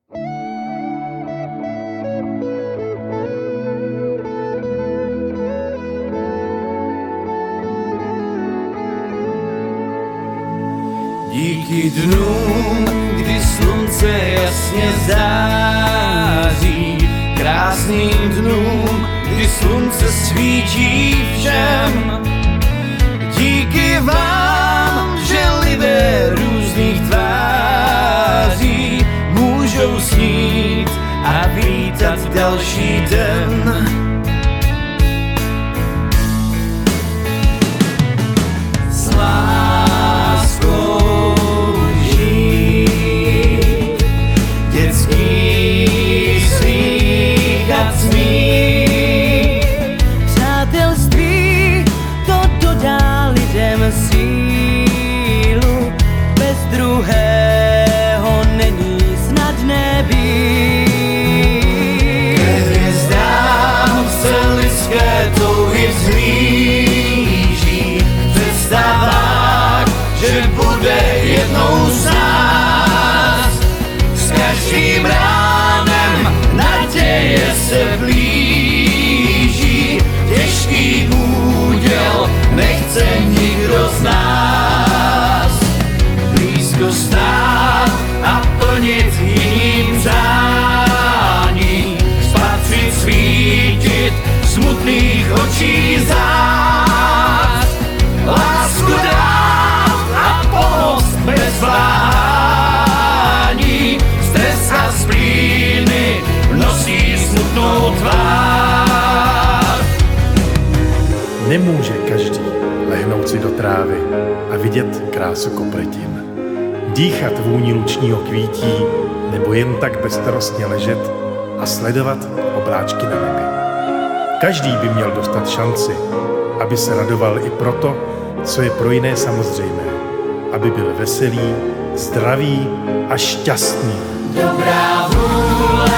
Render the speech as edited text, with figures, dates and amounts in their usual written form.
Díky dnům, kdy slunce jasně září, krásným dnům, kdy slunce svítí všem. Díky vám, že lidé různých tváří můžou snít a vítat další den. Přátelství to dodá lidem sílu, bez druhého není snadné být. Ke hvězdám se lidské touhy vzhlíží, v představách, že bude jednou z nás. S každým ránem naděje se blíží, těžký úděl nechce nikdo z nás. Blízko stát a plnit jiným přání, spatřit, svítit smutných očí zás. Lásku dát a pomoct bez váhání, stres a splíny nosí smutnou tvár. Nemůže každý lehnout si do trávy a vidět krásu kopletin, dýchat vůni lučního kvítí nebo jen tak bezstarostně ležet a sledovat obláčky na nebi. Každý by měl dostat šanci, aby se radoval i proto, co je pro jiné samozřejmé, aby byl veselý, zdravý a šťastný. Dobrá vůle